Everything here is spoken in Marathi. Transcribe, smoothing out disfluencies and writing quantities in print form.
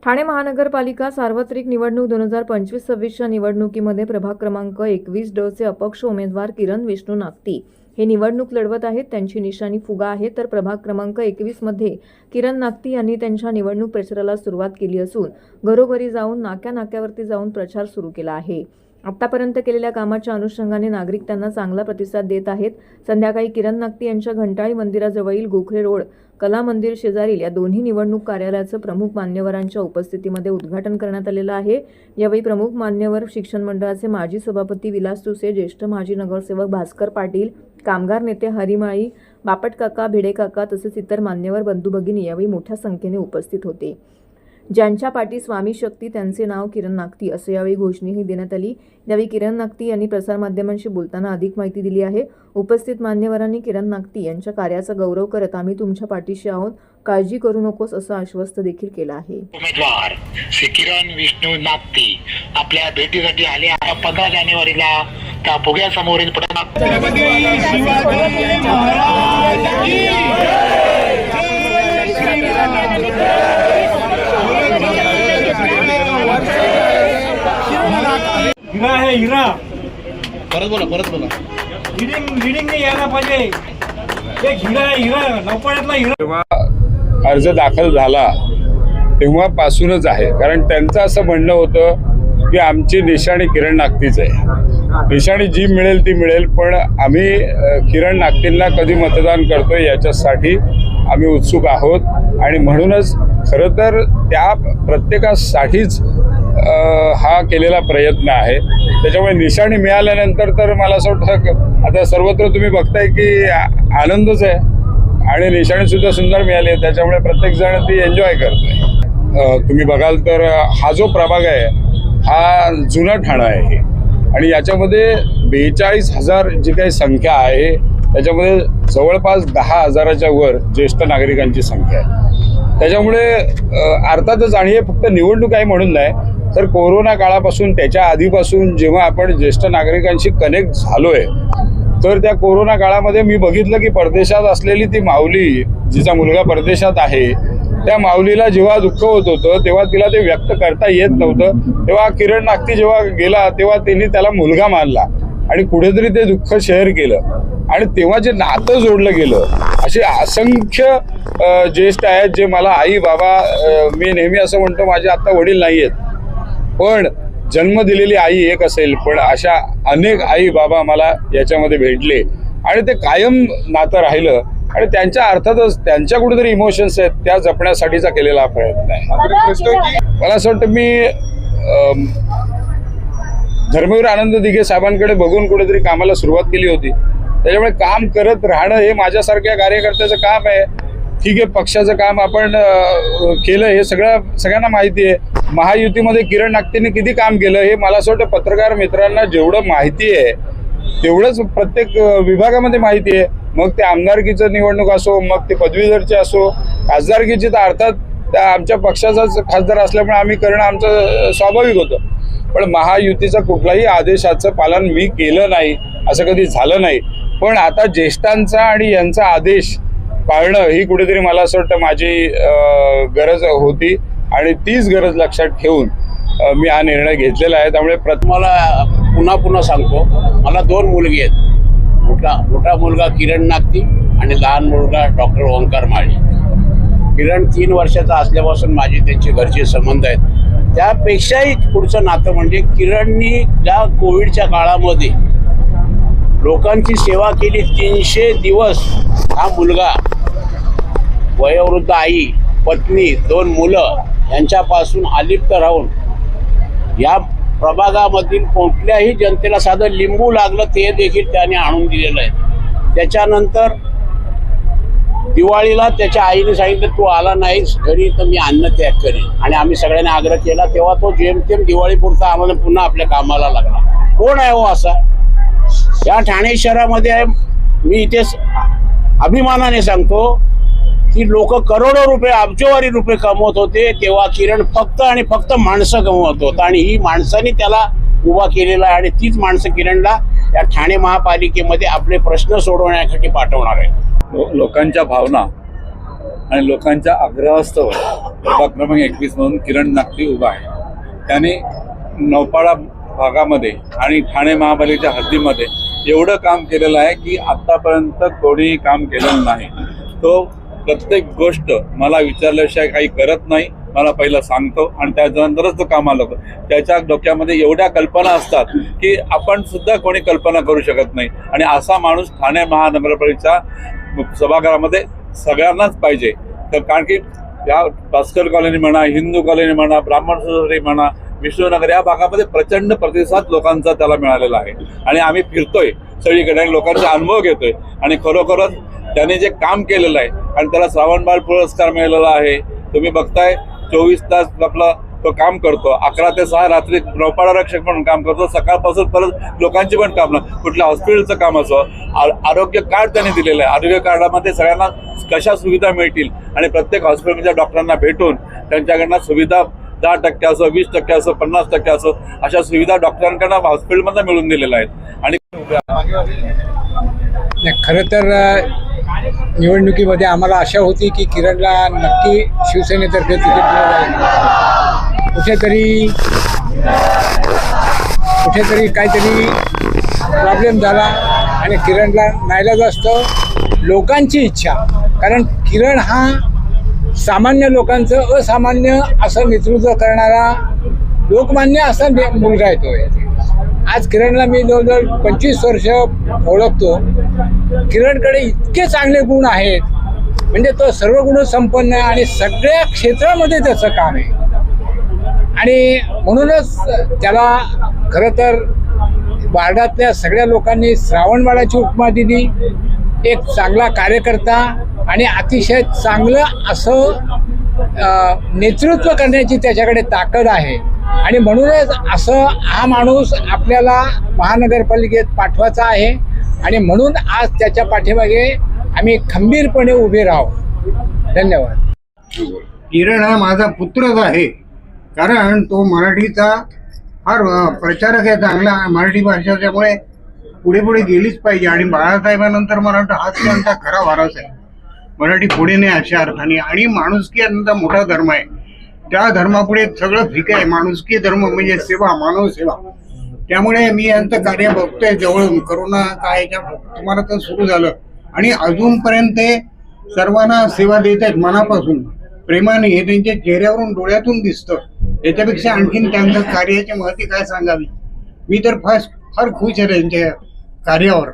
ठाणे महानगरपालिका सार्वत्रिक निवडणूक 2025-26च्या निवडणुकीमध्ये प्रभाग क्रमांक 21 चे अपक्ष उमेदवार किरण विष्णू नागती हे निवडणूक लढवत आहेत। त्यांची निशाणी फुगा आहे। तर प्रभाग क्रमांक 21 मध्ये किरण नागती यांनी त्यांच्या निवडणूक प्रचाराला सुरुवात केली असून घरोघरी जाऊन नाक्यानाक्यावरती जाऊन प्रचार सुरू केला आहे। आतापर्यंत केलेल्या कामाच्या अनुषंगाने नागरिक त्यांना चांगला प्रतिसाद देत आहेत। संध्याकाळी किरण नागती यांच्या घंटाळी मंदिराजवळील गोखले रोड कला मंदिर शेजारील या दोन्ही निवडणूक कार्यालयाचं प्रमुख मान्यवरांच्या उपस्थितीमध्ये उद्घाटन करण्यात आलेलं आहे। यावेळी प्रमुख मान्यवर शिक्षण मंडळाचे माजी सभापती विलास तुसे, ज्येष्ठ माजी नगरसेवक भास्कर पाटील, कामगार नेते हरिमाळी, बापट काका, भिडे काका तसेच इतर मान्यवर बंधू भगिनी यावेळी मोठ्या संख्येने उपस्थित होते। ज्यांच्या पाठी स्वामी शक्ती त्यांचे नाव किरण नागती असे यावेळी घोषणाही देण्यात आली। यावेळी किरण नागती यांनी प्रसारमाध्यमांशी बोलताना अधिक माहिती दिली आहे। उपस्थित मान्यवरांनी किरण नागती यांच्या कार्याचा गौरव करत आम्ही तुमच्या पाठीशी आहोत, काळजी करू नकोस असं आश्वस्त देखील केलं आहे। उमेदवार श्री किरण विष्णू नागती आपल्या भेटीसाठी आले आहे। 15 जानेवारीला त्या फुग्यासमोरील हिरा है हिरा। परत बोला लीडिंग नाही यायला पाहिजे। एक हिरा आहे, हिरा नौपाड्यातला हिरा। जेव्हा अर्ज दाखल झाला तेव्हापासूनच आहे, कारण त्यांचं असं म्हणणं होतं की आमची निशाणी किरण नागतीच आहे, निशाणी जी मिळेल ती मिळेल, पण आम्ही किरण नागतींना कधी मतदान करतोय याच्यासाठी आम्ही उत्सुक आहोत। आणि म्हणूनच खरं तर त्या प्रत्येकासाठीच हा केलेला प्रयत्न आहे। त्याच्यामुळे निशाणी मिळाल्यानंतर तर मला असं वाटतं आता सर्वत्र तुम्ही बघताय की आनंदच आहे आणि निशाणी सुद्धा सुंदर मिळाली आहे, त्याच्यामुळे प्रत्येकजण ती एन्जॉय करतोय। तुम्ही बघाल तर हा जो प्रभाग आहे हा जुना ठाणा आहे आणि याच्यामध्ये 42,000 जी काही संख्या आहे त्याच्यामध्ये जवळपास 10,000च्या वर ज्येष्ठ नागरिकांची संख्या आहे। त्याच्यामुळे अर्थातच, आणि हे फक्त निवडणूक आहे म्हणून नाही तर कोरोना काळापासून त्याच्या आधीपासून जेव्हा आपण ज्येष्ठ नागरिकांशी कनेक्ट झालोय तर त्या कोरोना काळामध्ये मी बघितलं की परदेशात असलेली ती माऊली, जिचा मुलगा परदेशात आहे, त्या माऊलीला जेव्हा दुःख होत होतं तेव्हा तिला ते व्यक्त करता येत नव्हतं, तेव्हा किरण नागती जेव्हा गेला तेव्हा त्यांनी त्याला मुलगा मानला आणि कुठेतरी ते दुःख शेअर केलं आणि तेव्हा जे नातं जोडलं गेलं। असे असंख्य ज्येष्ठ आहेत जे मला आई बाबा, मी नेहमी असं म्हणतो माझे आता वडील नाही आहेत पण जन्म दिलेली आई एक असेल, पण अशा अनेक आई बाबा मला याच्यामध्ये भेटले आणि ते कायम नातं राहिलं आणि त्यांच्या अर्थातच त्यांच्या कुठेतरी इमोशन्स आहेत त्या जपण्यासाठीचा केलेला प्रयत्न आहे। मला असं वाटतं मी धर्मवीर आनंद दिघे साहेबांकडे बघून कुठेतरी कामाला सुरुवात केली होती, त्याच्यामुळे काम करत राहणं हे माझ्यासारख्या कार्यकर्त्याचं काम आहे। ठीक आहे, पक्षाचं काम आपण केलं हे सगळ्यांना माहिती आहे। महायुतीमध्ये किरण नागतीने किती काम केलं हे मला असं वाटतं पत्रकार मित्रांना जेवढं माहिती आहे तेवढंच प्रत्येक विभागामध्ये माहिती आहे। मग ते आमदारकीचं निवडणूक असो, मग ते पदवीधरचे असो, खासदारकीची तर अर्थात त्या आमच्या पक्षाचाच खासदार असल्यामुळे आम्ही करणं आमचं स्वाभाविक होतं, पण महायुतीचा कुठलाही आदेशाचं पालन मी केलं नाही, असं कधी झालं नाही। पण आता ज्येष्ठांचा आणि यांचा आदेश पाळणं ही कुठेतरी मला असं वाटतं माझी गरज होती आणि तीच गरज लक्षात ठेवून मी हा निर्णय घेतलेला आहे। त्यामुळे मला पुन्हा सांगतो, मला 2 मुलगी आहेत। मोठा मुलगा किरण नागती आणि लहान मुलगा डॉक्टर ओंकार माळी। किरण 3 वर्षाचा असल्यापासून माझी त्यांचे घरचे संबंध आहेत। त्यापेक्षाही पुढचं नातं म्हणजे किरणनी ज्या कोविडच्या काळामध्ये लोकांची सेवा केली, 300 दिवस हा मुलगा, वयोवृद्ध आई, पत्नी, 2 मुलं यांच्यापासून अलिप्त राहून या प्रभागामधील कुठल्याही जनतेला साधं लिंबू लागलं ते देखील त्याने आणून दिलेलं आहे। त्याच्यानंतर दिवाळीला त्याच्या आईने सांगितलं तू आला नाहीस घरी तर मी अन्न त्याग करेन, आणि आम्ही सगळ्यांनी आग्रह केला, तेव्हा तो जेमतेम दिवाळीपुरता आम्हाला पुन्हा आपल्या कामाला लागला। कोण आहे हो असा? या ठाणे शहरामध्ये आहे, मी इथे अभिमानाने सांगतो की लोक करोडो रुपये, अब्जोवारी रुपये कमवत होते, तेव्हा किरण फक्त आणि फक्त माणसं कमवत होता आणि ही माणसांनी त्याला उभा केलेला आहे आणि तीच माणसं किरणला या ठाणे महापालिकेमध्ये आपले प्रश्न सोडवण्यासाठी पाठवणार आहे। लोकांच्या भावना आणि लोकांच्या आग्रहास्तव प्रभाग क्रमांक 21 म्हणून किरण नागती उभा आहे. त्याने नौपाडा भागामध्ये आणि ठाणे महापालिकेच्या हद्दीमध्ये एवढं काम केलेलं आहे की आत्तापर्यंत कोणीही काम केलेलं नाही. तो प्रत्येक गोष्ट मला विचारल्याशिवाय काही करत नाही. मला पहिलं सांगतो आणि त्याच्यानंतरच तो कामाला लागतो. त्याच्या डोक्यामध्ये एवढ्या कल्पना असतात की आपण सुद्धा कोणी कल्पना करू शकत नाही. आणि असा माणूस ठाणे महानगरपालिकेच्या सभागृहामध्ये सगळ्यांनाच पाहिजे. तर कारण की या भास्कर कॉलनी म्हणा, हिंदू कॉलनी म्हणा, ब्राह्मण सोसायटी म्हणा, विष्णुनगर या भागामध्ये प्रचंड प्रतिसाद लोकांचा त्याला मिळालेला आहे. आणि आम्ही फिरतोय सगळीकडे आणि लोकांचा अनुभव घेतोय. आणि खरोखरच त्याने जे काम केलेलं आहे आणि त्याला श्रावणबाळ पुरस्कार मिळालेला आहे. तुम्ही बघताय 24 तास आपला तो काम करतो. 11 ते 6 रात्री नौपाडा रक्षक म्हणून काम करतो. सकाळपासून परत लोकांची पण काम, कुठल्या हॉस्पिटलचं काम असो. आरोग्य कार्ड त्यांनी दिलेलं आहे. आरोग्य कार्डामध्ये सगळ्यांना कशा सुविधा मिळतील आणि प्रत्येक हॉस्पिटलच्या डॉक्टरांना भेटून त्यांच्याकडनं सुविधा 10% असो, 20% असो, 50% असो अशा सुविधा डॉक्टरांकडनं हॉस्पिटलमधनं मिळून दिलेल्या आहेत. आणि खरं तर निवडणुकीमध्ये आम्हाला आशा होती की किरणला नक्की शिवसेनेतर्फे तिकीट दिलं जाईल. कुठेतरी काहीतरी प्रॉब्लेम झाला आणि किरणला नाईलाजास्तव लोकांची इच्छा, कारण किरण हा सामान्य लोकांचं असामान्य असं नेतृत्व करणारा लोकमान्य असा मुलगा येतो. आज किरणला मी जवळजवळ 25 वर्ष ओळखतो. किरणकडे इतके चांगले गुण आहेत, म्हणजे तो सर्व गुण संपन्न आहे आणि सगळ्या क्षेत्रामध्ये त्याचं काम आहे. आणि म्हणूनच त्याला खरं तर वार्डातल्या सगळ्या लोकांनी श्रावणबाळाची उपमा दिली. एक चांगला कार्यकर्ता आणि अतिशय चांगलं असं नेतृत्व करण्याची त्याच्याकडे ताकद आहे. आणि म्हणूनच असं हा माणूस आपल्याला महानगरपालिकेत पाठवायचा आहे. आणि म्हणून आज त्याच्या पाठीमागे आम्ही खंबीरपणे उभे राहू. धन्यवाद. किरण हा माझा पुत्रच आहे, कारण तो मराठीचा फार प्रचारक आहे चांगला. मराठी भाषा त्यामुळे पुढे पुढे गेलीच पाहिजे. आणि बाळासाहेबांनंतर मला वाटतं हाच त्यांचा खरा वारस आहे. मराठी पुढे नाही अशा अर्थाने. आणि माणुसकी अत्यंत मोठा धर्म आहे. त्या धर्मापुढे सगळं ठीक आहे. माणुसकी धर्म म्हणजे सेवा, मानव सेवा. त्यामुळे मी यांचं कार्य बघतोय जवळून. करोना काळाच्या तुम्हाला तर सुरू झालं आणि अजूनपर्यंत ते सर्वांना सेवा देत आहेत मनापासून, प्रेमाने. हे त्यांच्या चेहऱ्यावरून डोळ्यातून दिसतं. याच्यापेक्षा आणखीन त्यांचं कार्याची महती काय सांगावी. मी तर फार खुश आहे त्यांच्या कार्यावर.